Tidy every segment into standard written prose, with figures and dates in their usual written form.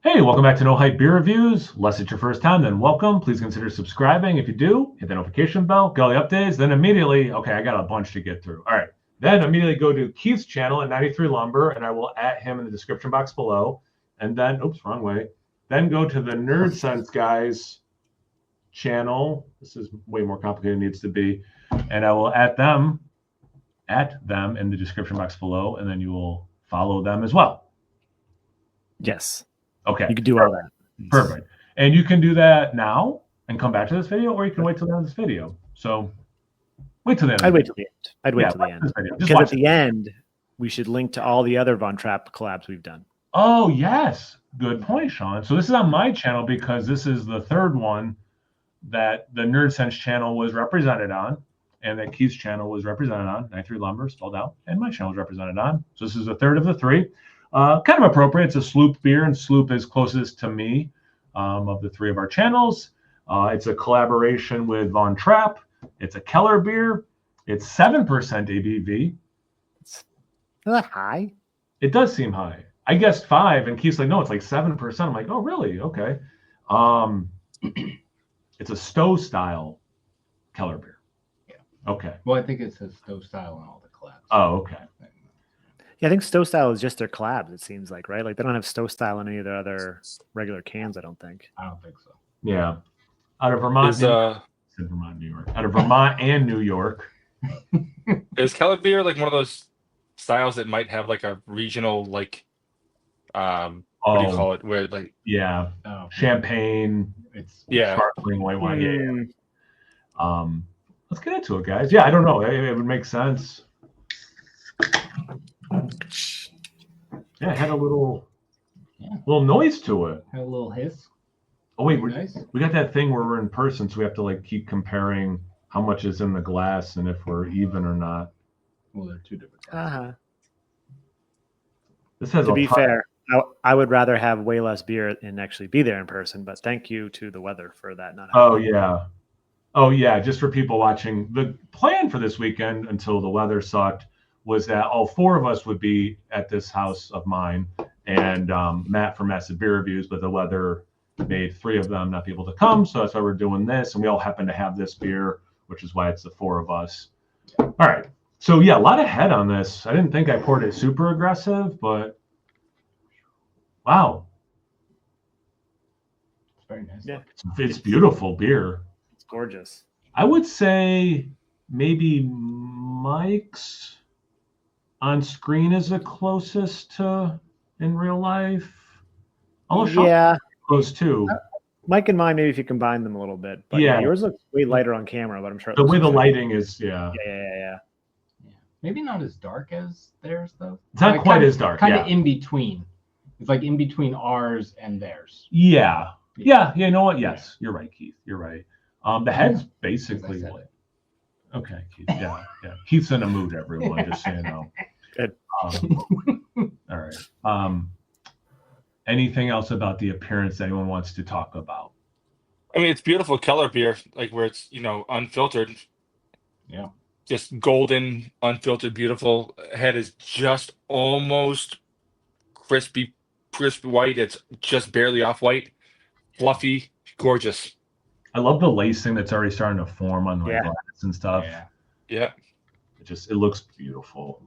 Hey, welcome back to No Hype Beer Reviews. Unless it's your first time, then welcome. Please consider subscribing. If you do, hit the notification bell, get all the updates. Then immediately, okay, I got a bunch to get through. All right. Then immediately go to Keith's channel at 93 Lumber, and I will add him in the description box below. And then, oops, wrong way. Then go to the Nerdsense guys channel. This is way more complicated than it needs to be. And I will add them in the description box below, and then you will follow them as well. Yes. Okay. You can do all that. Perfect. And you can do that now and come back to this video, or you can wait till the end of this video. So wait till the end. I'd wait till the end. I'd wait till the end. Because at the end, we should link to all the other Von Trapp collabs we've done. Oh, yes. Good point, Sean. So this is on my channel because this is the third one that the Nerdsense channel was represented on, and that Keith's channel was represented on, 93 Lumber, spelled out, and my channel was represented on. So this is the third of the three. Kind of appropriate. It's a Sloop beer, and Sloop is closest to me of the three of our channels. It's a collaboration with Von Trapp. It's a Kellerbier. It's 7% ABV. Is that high? It does seem high. I guessed 5, and Keith's like, no, it's like 7%. I'm like, oh, really? Okay. It's a Stowe style Kellerbier. Yeah. Okay. Well, I think it says Stowe style on all the collabs. Oh, okay. Yeah, I think Stowe style is just their collabs, it seems like, right? Like they don't have Stowe style in any of their other regular cans, I don't think. I don't think so. Yeah. Out of Vermont, Vermont, New York. Out of Vermont and New York. Is Kellerbier like one of those styles that might have like a regional, like, what do you call it? Where like, champagne. It's sparkling white wine. Yeah. Let's get into it, guys. Yeah, I don't know. It would make sense. Yeah, it had a little noise to it. Had a little hiss. Oh wait, Nice. we got that thing where we're in person, so we have to like keep comparing how much is in the glass and if we're even or not. Well, they're two different glasses. This has to be fair, I would rather have way less beer and actually be there in person, but thank you to the weather for that not happening. Oh yeah. Just for people watching, the plan for this weekend until the weather sucked was that all 4 of us would be at this house of mine, and Matt from Massive Beer Reviews, but the weather made 3 of them not be able to come, so that's why we're doing this, and we all happen to have this beer, which is why it's the 4 of us. All right, so yeah, a lot of head on this. I didn't think I poured it super aggressive, but wow. It's very nice. Yeah. It's beautiful beer. It's gorgeous. I would say maybe Mike's on screen is the closest to in real life. Yeah. Close too. Mike and mine, maybe if you combine them a little bit. But yeah, yours looks way lighter on camera, but I'm sure the way the lighting is, Yeah. Maybe not as dark as theirs though. It's not quite as dark. Kind of in between. It's like in between ours and theirs. Yeah. You know what? Yes, you're right, Keith. You're right. The head's basically what? Okay, Keith. Yeah. Keith's in a mood, everyone. Just so you know. Good. All right. Anything else about the appearance that anyone wants to talk about? I mean, it's beautiful Kellerbier, like where it's unfiltered. Yeah. Just golden, unfiltered, beautiful. Head is just almost crisp white. It's just barely off white. Fluffy, gorgeous. I love the lacing that's already starting to form on my glass and stuff. Yeah. It looks beautiful.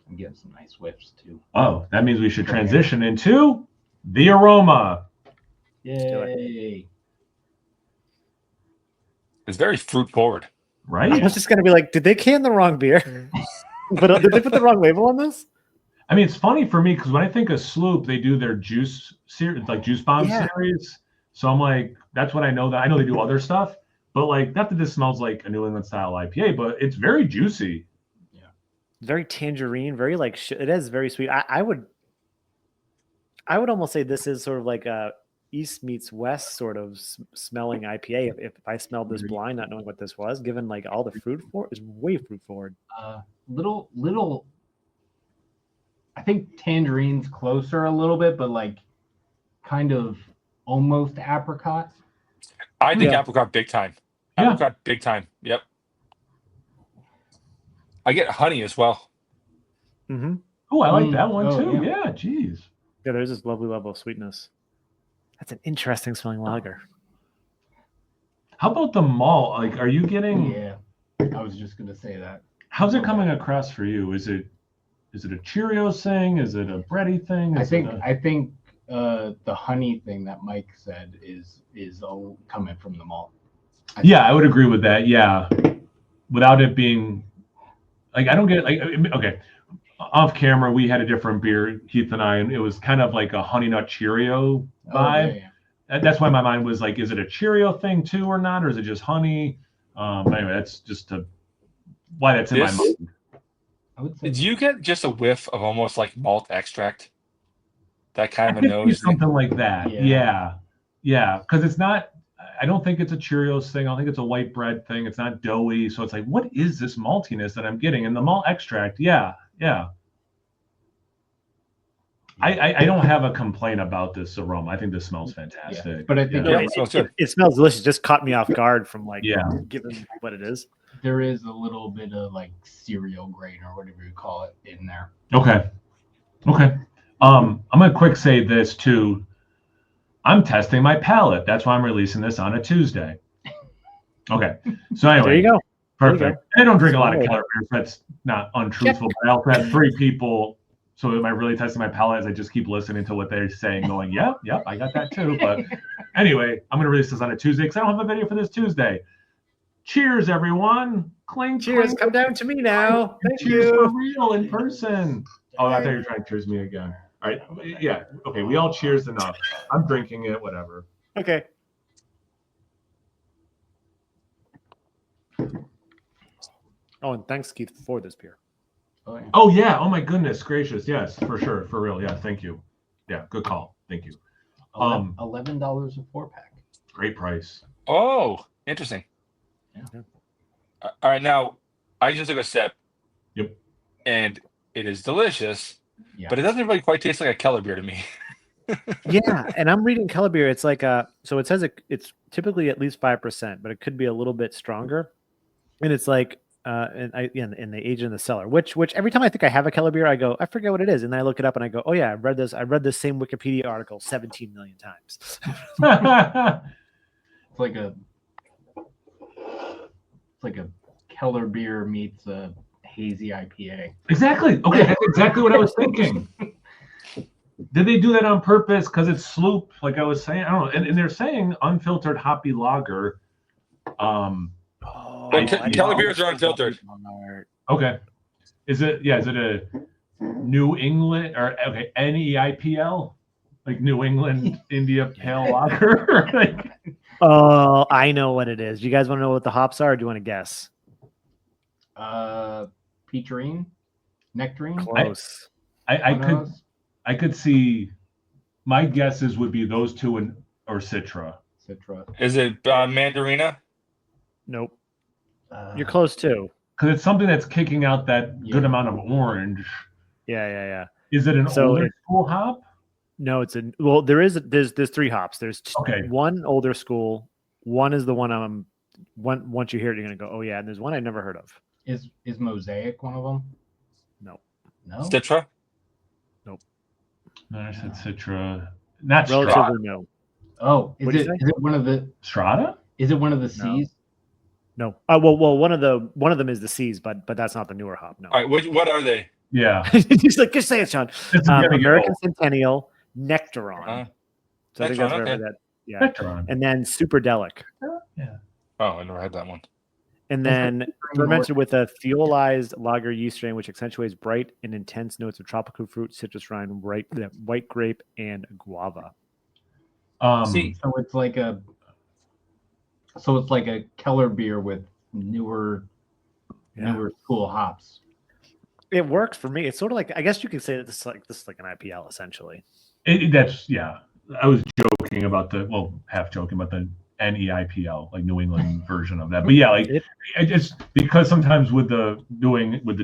I'm getting some nice whiffs too. Oh, that means we should transition into the aroma. Yay. It's very fruit forward. Right? I was just going to be like, did they can the wrong beer? But did they put the wrong label on this? I mean, it's funny for me because when I think of Sloop, they do their juice series, like Juice Bomb series. So I'm like, that's what I know. That I know they do other stuff, but like, not that this smells like a New England style IPA, but it's very juicy. Yeah, very tangerine, very like it is very sweet. I would almost say this is sort of like a East meets West sort of smelling IPA. If I smelled this blind, not knowing what this was, given like all the fruit for is way fruit forward. Little. I think tangerine's closer a little bit, but like kind of almost apricot. I think apricot big time. Apricot big time. Yep. I get honey as well. Mm-hmm. Oh, I like that one too. Yeah, geez. Yeah, there's this lovely level of sweetness. That's an interesting smelling lager. How about the malt? Like, are you getting? Yeah, I was just gonna say that. How's it coming across for you? Is it a Cheerios thing? Is it a bready thing? I think the honey thing that Mike said is all coming from the malt. I would agree with that. Yeah, without it being like, I don't get like, okay, off camera we had a different beer, Keith and I, and it was kind of like a honey nut Cheerio vibe. That's why my mind was like, is it a Cheerio thing too or not, or is it just honey? Anyway, that's just why that's in my mind. I would say Do you get just a whiff of almost like malt extract? That kind of a nose. Something like that. Yeah. Because it's not. I don't think it's a Cheerios thing. I don't think it's a white bread thing. It's not doughy. So it's like, what is this maltiness that I'm getting? And the malt extract, yeah. I don't have a complaint about this aroma. I think this smells fantastic. Yeah. But I think it smells delicious. Just caught me off guard from like given what it is. There is a little bit of like cereal grain or whatever you call it in there. Okay. I'm gonna quick say this too. I'm testing my palate. That's why I'm releasing this on a Tuesday. Okay. So anyway, there you go. Perfect. I don't drink a lot of Kellerbier, so that's not untruthful. But I also have 3 people. So am I really testing my palate as I just keep listening to what they're saying, going, yep, I got that too. But anyway, I'm gonna release this on a Tuesday because I don't have a video for this Tuesday. Cheers, everyone. Clink. Cheers. Clink. Come down to me now. Thank Cheers you. for real in person. Oh, I thought you were trying to cheers me again. All right. Yeah. Okay. We all cheers enough. I'm drinking it. Whatever. Okay. Oh, and thanks, Keith, for this beer. Oh yeah. Oh my goodness gracious. Yes, for sure. For real. Yeah. Thank you. Yeah. Good call. Thank you. $11 a 4-pack. Great price. Oh, interesting. Yeah. All right, now I just took a sip. Yep. And it is delicious, but it doesn't really quite taste like a Kellerbier to me. Yeah, and I'm reading Kellerbier. It's like so it says it's typically at least 5%, but it could be a little bit stronger. And it's like and they age in the cellar, which every time I think I have a Kellerbier, I go, I forget what it is, and then I look it up and I go, oh yeah, I read this same Wikipedia article 17 million times. It's like a Kellerbier meets a hazy IPA. Exactly. Okay, that's exactly what I was thinking. Did they do that on purpose? Because it's Sloop, like I was saying. I don't know. And they're saying unfiltered hoppy lager. Kellerbiers are unfiltered. Okay. Is it a New England or NEIPL? Like New England India Pale Lager? Like, oh, I know what it is. Do you guys want to know what the hops are, or do you want to guess? Peacherine? Nectarine? Close. I could see, my guesses would be those two or Citra. Is it Mandarina? Nope. You're close too. Because it's something that's kicking out that good amount of orange. Yeah. Is it an older school hop? No, there's 3 hops. There's one older school. One is the one once you hear it, you're gonna go, oh yeah. And there's one I never heard of. Is Mosaic one of them? No. Citra? Nope. No, I said Citra. Not relatively Strata. no. Oh, is it one of the Strata? Is it one of the C's? No. Well, one of them is the C's, but that's not the newer hop. No. All right, what are they? Yeah. He's like, just say it, Sean. American Centennial, Nectaron. So I think that's where that. Yeah. Nectaron. And then Superdelic. Yeah. Oh, I never had that one. And then fermented with a thiolized lager yeast strain, which accentuates bright and intense notes of tropical fruit, citrus rind, white grape, and guava. So it's like a Kellerbier with newer school hops. It works for me. It's sort of like, I guess you could say that this is like an IPL essentially. I was joking about half joking about the NEIPL, like New England version of that. But yeah, like it's because sometimes with the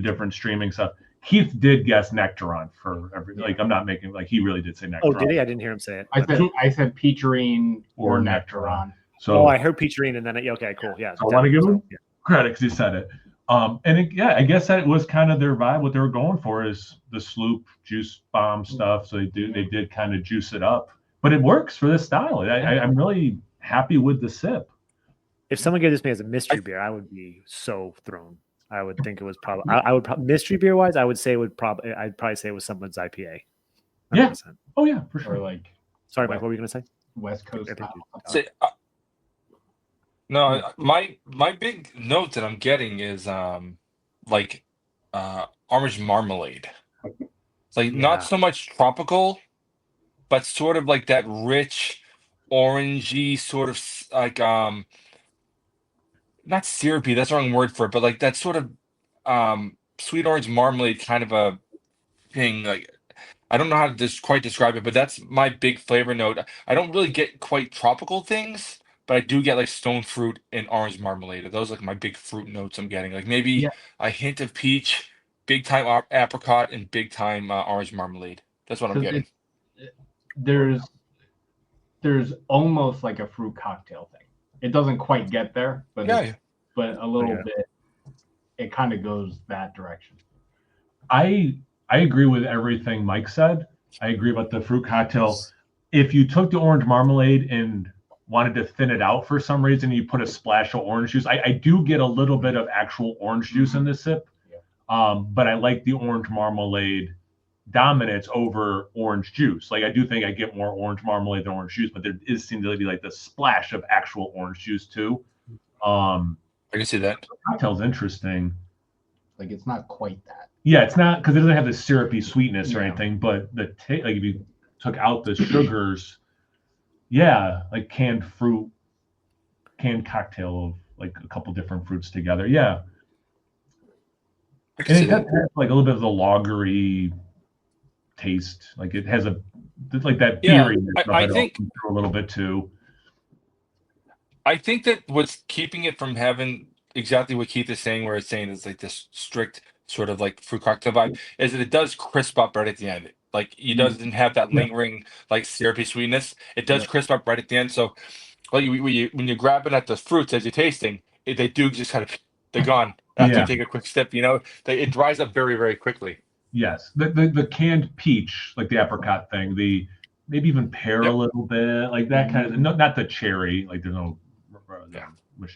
different streaming stuff, Keith did guess Nectaron for every. Like I'm not making he really did say Nectaron. Oh, did he? I didn't hear him say it. I said Peacherine or Nectaron. So I heard Peacherine and then okay, cool, yeah. So I want to give him credit because he said it. I guess that was kind of their vibe. What they were going for is the Sloop juice bomb stuff. So they did kind of juice it up but it works for this style. I'm really happy with the sip. If someone gave this to me as a mystery beer, I would be so thrown. I would think it was probably. I would mystery beer wise, I would say I'd probably say it was someone's IPA. 100%. Yeah. Oh yeah, for sure. Or like Sorry, Mike. What were you gonna say? West Coast. Say, no, my big note that I'm getting is like orange marmalade. It's like not so much tropical, but sort of like that rich, orangey sort of like not syrupy. That's the wrong word for it, but like that sort of sweet orange marmalade kind of a thing. Like I don't know how to quite describe it, but that's my big flavor note. I don't really get quite tropical things, but I do get like stone fruit and orange marmalade. Those are like my big fruit notes I'm getting. Like maybe a hint of peach, big time apricot, and big time orange marmalade. That's what I'm getting. There's almost like a fruit cocktail thing. It doesn't quite get there, but but a little bit. It kind of goes that direction. I agree with everything Mike said. I agree about the fruit cocktail. If you took the orange marmalade and wanted to thin it out for some reason, you put a splash of orange juice. I do get a little bit of actual orange juice in this sip, but I like the orange marmalade dominance over orange juice. Like I do think I get more orange marmalade than orange juice, but there is seems to be like the splash of actual orange juice too. I can see that. The cocktail's interesting. Like it's not quite that. Yeah, it's not because it doesn't have the syrupy sweetness or anything, but the like if you took out the sugars, like canned cocktail of like a couple different fruits together. Yeah. And it has like a little bit of the lagery taste. Like it has like that beery. I think a little bit too. I think that what's keeping it from having exactly what Keith is saying, where it's saying is like this strict sort of like fruit cocktail vibe, is that it does crisp up right at the end. Like it doesn't have that lingering like syrupy sweetness. It does crisp up right at the end. So like when you grab it at the fruits as you're tasting, they do just kind of they're gone after you take a quick sip. It dries up very, very quickly. Yes, the canned peach, like the apricot thing, the maybe even pear a little bit, like that kind of. Not the cherry, like there's no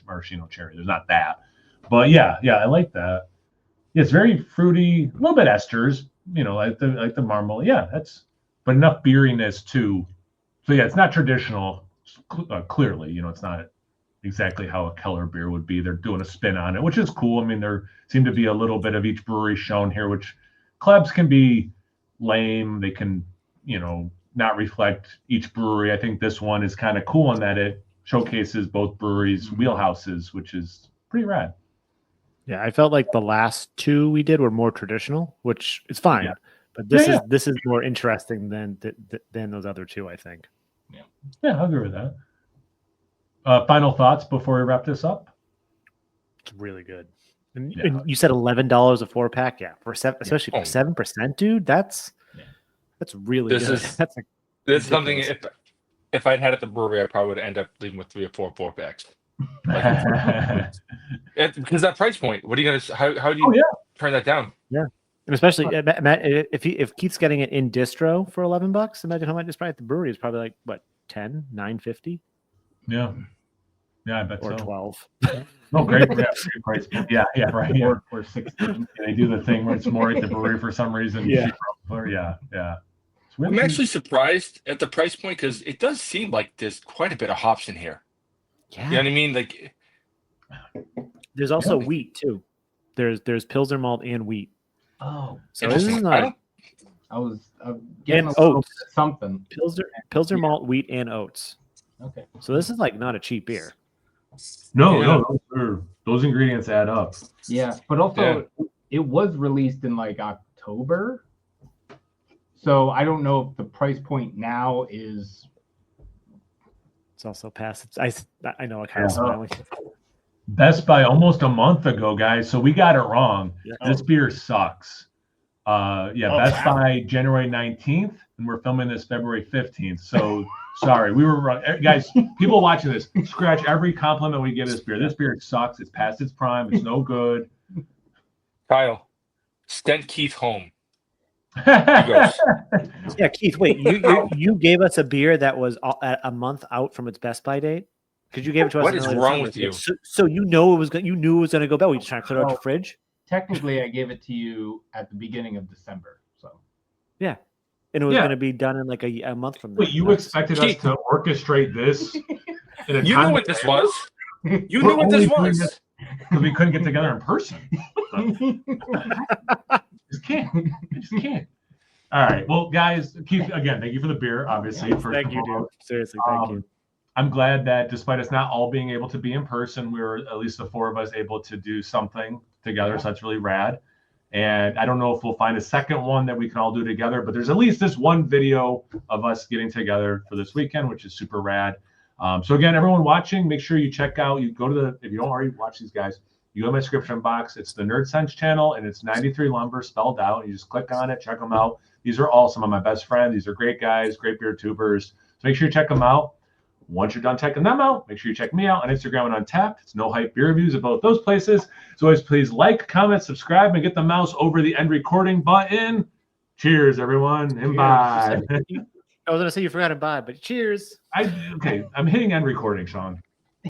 maraschino cherry. There's not that, but yeah, I like that. It's very fruity, a little bit esters, like the marmalade. Yeah, but enough beeriness too. So yeah, it's not traditional. Clearly, it's not exactly how a Kellerbier would be. They're doing a spin on it, which is cool. I mean, there seem to be a little bit of each brewery shown here, which collabs can be lame. They can, not reflect each brewery. I think this one is kind of cool in that it showcases both breweries' wheelhouses, which is pretty rad. Yeah, I felt like the last two we did were more traditional, which is fine. But this is more interesting than those other two, I think. Yeah, I'll agree with that. Final thoughts before we wrap this up? It's really good. And you said $11 a 4-pack, especially for 7%, dude. That's really good. This is something. If I'd had it at the brewery, I probably would end up leaving with 3 or 4 4-packs. Because that price point, what are you gonna? How do you turn that down? Yeah, and especially if Keith's getting it in distro for $11, imagine how much it's probably at the brewery is probably like what $9.50. Yeah, I bet or so. 12. Oh, great price. Yeah, right. Yeah. Or 16. They do the thing where it's more at the brewery for some reason. Yeah. I'm actually surprised at the price point because it does seem like there's quite a bit of hops in here. Yeah. You know what I mean? Like, there's also wheat too. There's Pilsner malt and wheat. Oh, so this is not. I was getting oats. Something. Pilsner malt, wheat, and oats. Okay. So this is like not a cheap beer. No, those ingredients add up. Yeah, but also it was released in like October. So I don't know if the price point now is. It's also past. I know. I kind of smiling. Best Buy almost a month ago, guys. So we got it wrong. Yeah. This beer sucks. Best Buy January 19th, and we're filming this February 15th. So sorry, we were wrong. Guys, people watching this, scratch every compliment we give this beer. This beer sucks. It's past its prime. It's no good. Kyle, send Keith home. goes. Yeah, Keith. Wait, you gave us a beer that was a month out from its best by date because you gave it to us. What in is early wrong December. with you? So you know it was you knew it was going to go bad. We just trying to clear out your fridge. Technically, I gave it to you at the beginning of December. So yeah, and it was going to be done in like a month from now. Wait, you expected us to orchestrate this? In a you knew what this was. You We're knew what this only was. Because we couldn't get together in person. Just can't. I just can't. All right. Well, guys, Keith, again, thank you for the beer, obviously. Thank you, dude. Seriously, thank you. I'm glad that despite us not all being able to be in person, we were at least the four of us able to do something together. So that's really rad. And I don't know if we'll find a second one that we can all do together, but there's at least this one video of us getting together for this weekend, which is super rad. So again, everyone watching, make sure you check out, you go to if you don't already watch these guys, you go to my description box. It's the Nerdsense channel, and it's 93 Lumber spelled out. You just click on it, check them out. These are all some of my best friends. These are great guys, great beer tubers. So make sure you check them out. Once you're done checking them out, make sure you check me out on Instagram and on Tap. It's No Hype Beer Reviews at both those places. As always, please like, comment, subscribe, and get the mouse over the end recording button. Cheers, everyone, and bye. I was going to say you forgot to buy, but cheers. Okay, I'm hitting end recording, Sean.